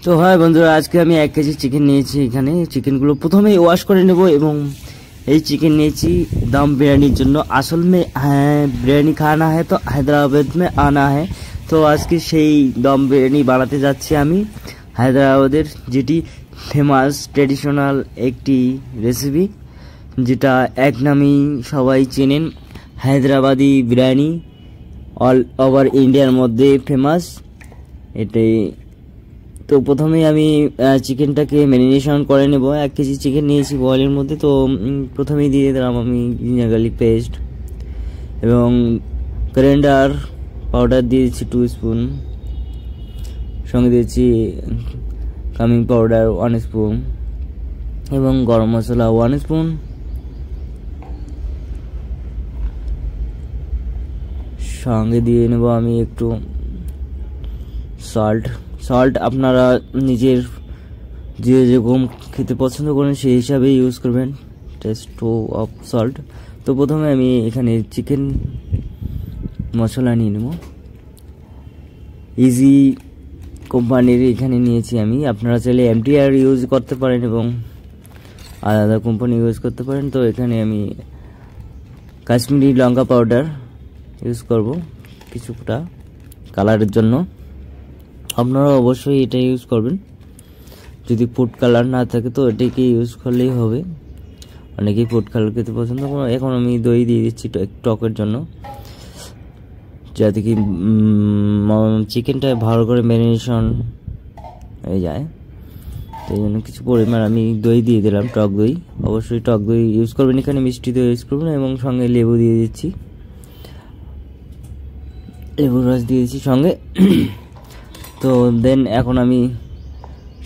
তো হয় বন্ধুরা, আজকে আমি 1 কেজি চিকেন নিয়েছি। এখানে চিকেনগুলো প্রথমেই ওয়াশ করে নেব এবং এই चिकन নিয়েছি दम बिरयानी জন্য। असल में बिरयानी खाना है तो हैदराबाद में आना है। তো আজকে সেই দম বিরিয়ানি বানাতে যাচ্ছি আমি। হায়দ্রাবাদের যেটি ফেমাস ট্র্যাডিশনাল একটি রেসিপি, যেটা এক নামেই সবাই চেনেন, হায়দ্রাবাদি বিরিয়ানি। অল ওভার ইন্ডিয়ার মধ্যে ফেমাস এটাই। তো প্রথমেই আমি চিকেনটাকে ম্যারিনেশন করে নেব। 1 কেজি চিকেন নিয়েছি বয়েলের মধ্যে। তো প্রথমেই দিয়ে দিলাম আমি জিঞ্জার গার্লিক পেস্ট এবং করিয়েন্ডার পাউডার দিয়েছি 2 স্পুন, সঙ্গে দিয়েছি কামিং পাউডার 1 স্পুন এবং গরম মশলা 1 স্পুন, সঙ্গে দিয়ে নেব আমি একটু সল্ট আপনারা নিজের যে যেরকম খেতে পছন্দ করেন সেই হিসাবে ইউজ করবেন, টেস্ট অফ সল্ট। তো প্রথমে আমি এখানে চিকেন মশলা নিয়ে নেব। ইজি কোম্পানির এখানে নিয়েছি আমি। আপনারা চাইলে MTR ইউজ করতে পারেন এবং আলাদা কোম্পানি ইউজ করতে পারেন। তো এখানে আমি কাশ্মীরি লঙ্কা পাউডার ইউজ করব কিছুটা কালারের জন্য। আপনারা অবশ্যই এটা ইউজ করবেন। যদি ফুড কালার না থাকে তো এটাকে ইউজ করলেই হবে। অনেকেই ফুড কালার খেতে পছন্দ করে। এখন আমি দই দিয়ে দিচ্ছি টকের জন্য, যাতে কি চিকেনটা ভালো করে ম্যারিনেশন হয়ে যায়। তো এই জন্য কিছু পরিমাণ আমি দই দিয়ে দিলাম, টক দই। অবশ্যই টক দই ইউজ করবেন, এখানে মিষ্টি দই ইউজ করবেন। এবং সঙ্গে লেবু দিয়ে দিচ্ছি, লেবুর রস দিয়েছি সঙ্গে। তো দেন এখন আমি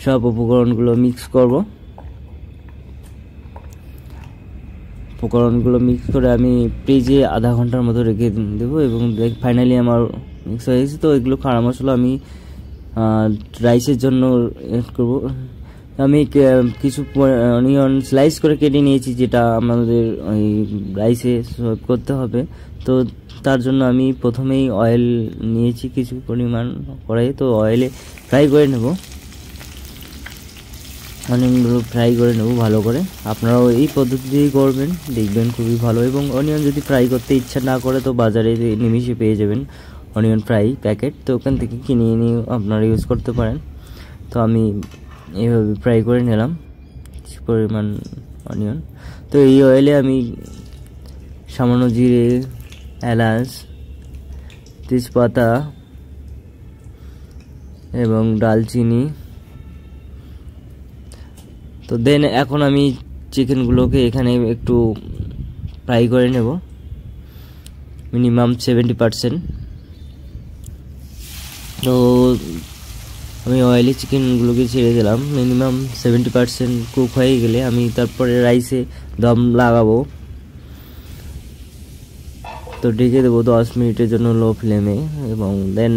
সব উপকরণগুলো মিক্স করব। উপকরণগুলো মিক্স করে আমি ফ্রিজে আধা ঘন্টার মতো রেখে দেবো এবং ফাইনালি আমার মিক্স হয়ে গেছে। তো এগুলো খাড়া মশলা আমি রাইসের জন্য এড করবো। আমি কিছু অনিয়ন স্লাইস করে কেটে নিয়েছি, যেটা আমাদের ওই রাইসে সার্ভ করতে হবে। তো তার জন্য আমি প্রথমেই অয়েল নিয়েছি কিছু পরিমাণ কড়াই। তো অয়েলে ফ্রাই করে নেব, অনিয়নগুলো ফ্রাই করে নেব ভালো করে। আপনারাও এই পদ্ধতি দিয়েই করবেন, দেখবেন খুবই ভালো। এবং অনিয়ন যদি ফ্রাই করতে ইচ্ছা না করে তো বাজারে নিমিষে পেয়ে যাবেন অনিয়ন ফ্রাই প্যাকেট। তো ওখান থেকে কিনে নিয়ে আপনারা ইউজ করতে পারেন। তো আমি এইভাবে ফ্রাই করে নিলাম কিছু পরিমাণ অনিয়ন। তো এই অয়েলে আমি সামান্য জিরে, এলাচ, তেজপাতা এবং দালচিনি। তো দেন এখন আমি চিকেনগুলোকে এখানে একটু ফ্রাই করে নেব, মিনিমাম 70%। তো আমি অয়েলি চিকেনগুলোকে ছেড়ে দিলাম। মিনিমাম 70% কুক হয়ে গেলে আমি তারপরে রাইসে দম লাগাবো। তো ঢেকে দেবো 10 মিনিটের জন্য লো ফ্লেমে। এবং দেন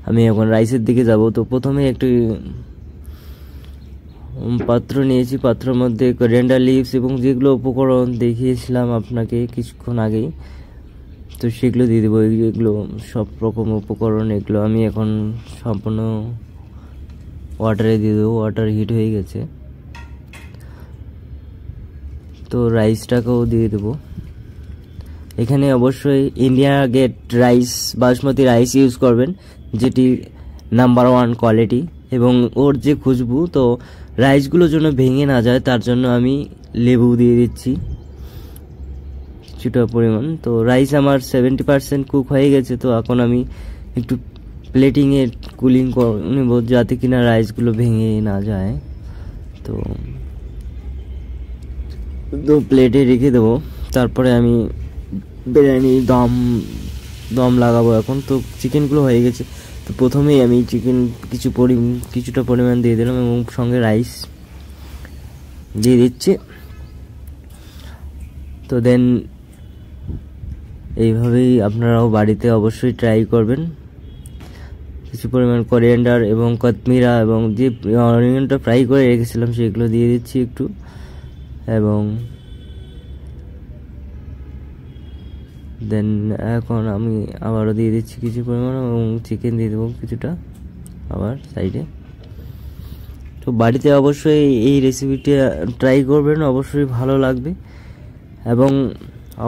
আমি এখন রাইসের দিকে যাব। তো প্রথমে একটি পাত্র নিয়েছি, পাত্রের মধ্যে করিয়েন্ডার লিভস এবং যেগুলো উপকরণ দেখিয়েছিলাম আপনাকে কিছুক্ষণ আগেই, তো সেগুলো দিয়ে দেবো। এগুলো সব রকম উপকরণ, এগুলো আমি এখন সম্পূর্ণ ওয়াটারে দিয়ে দেবো। ওয়াটার হিট হয়ে গেছে। তো রাইসটাকেও দিয়ে দেবো। এখানে অবশ্যই India Gate rice, basmati rice use করবেন, যেটি নাম্বার 1 কোয়ালিটি। এবং ওর যে খুশবু, তো রাইসগুলো যেন ভেঙে না যায় তার জন্য আমি লেবু দিয়ে দিচ্ছি কিছুটা পরিমাণ। তো রাইস আমার 70% কুক হয়ে গেছে। তো এখন আমি একটু প্লেটিংয়ে কুলিং করে নেব, যাতে কিনা রাইসগুলো ভেঙে না যায়। তো প্লেটে রেখে দেবো। তারপরে আমি বিরিয়ানি দম লাগাবো এখন। তো চিকেনগুলো হয়ে গেছে। তো প্রথমেই আমি চিকেন কিছুটা পরিমাণ দিয়ে দিলাম এবং সঙ্গে রাইস দিয়ে দিচ্ছি। তো দেন এইভাবেই আপনারাও বাড়িতে অবশ্যই ট্রাই করবেন। কিছু পরিমাণ করিয়েন্ডার এবং কতমিরা এবং যে অনিয়নটা ফ্রাই করে রেখেছিলাম সেগুলো দিয়ে দিচ্ছি একটু। এবং দেন এখন আমি আবারও দিয়ে দিচ্ছি কিছু পরিমাণ এবং চিকেন দিয়ে দেবো কিছুটা আবার সাইডে। তো বাড়িতে অবশ্যই এই রেসিপিটা ট্রাই করবেন, অবশ্যই ভালো লাগবে। এবং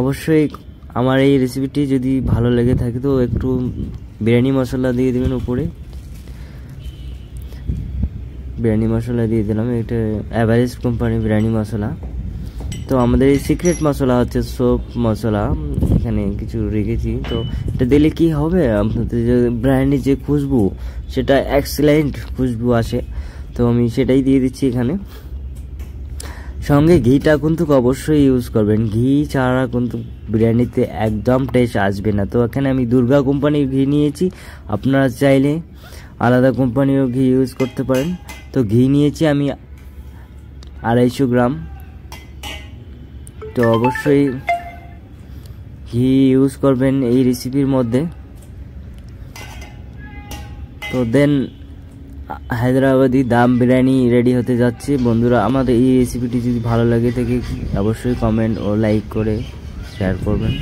অবশ্যই আমার এই রেসিপিটি যদি ভালো লেগে থাকে তো একটু বিরিয়ানি মশলা দিয়ে দেবেন উপরে। বিরিয়ানি মশলা দিয়ে দিলাম, এটা এভারেস্ট কোম্পানি বিরিয়ানি মশলা। তো আমাদের এই সিক্রেট মশলা হচ্ছে সোপ মশলা, এখানে কিছু রেখেছি। তো এটা দিলে কি হবে, আপনাদের যে বিরিয়ানির যে খুশবু সেটা এক্সেলেন্ট খুশবু আসে। তো আমি সেটাই দিয়ে দিচ্ছি এখানে। সঙ্গে ঘিটা কিন্তু অবশ্যই ইউজ করবেন, ঘি ছাড়া কিন্তু বিরিয়ানিতে একদম টেস্ট আসবে না। তো এখানে আমি দুর্গা কোম্পানির ঘি নিয়েছি, আপনারা চাইলে আলাদা কোম্পানিরও ঘি ইউজ করতে পারেন। তো ঘি নিয়েছি আমি 250 গ্রাম। তো অবশ্যই ঘি ইউজ করবেন এই রেসিপির মধ্যে। তো দেন হায়দ্রাবাদি দাম বিরিয়ানি রেডি হতে যাচ্ছে। বন্ধুরা, আমাদের এই রেসিপিটি যদি ভালো লাগে থাকে অবশ্যই কমেন্ট ও লাইক করে শেয়ার করবেন।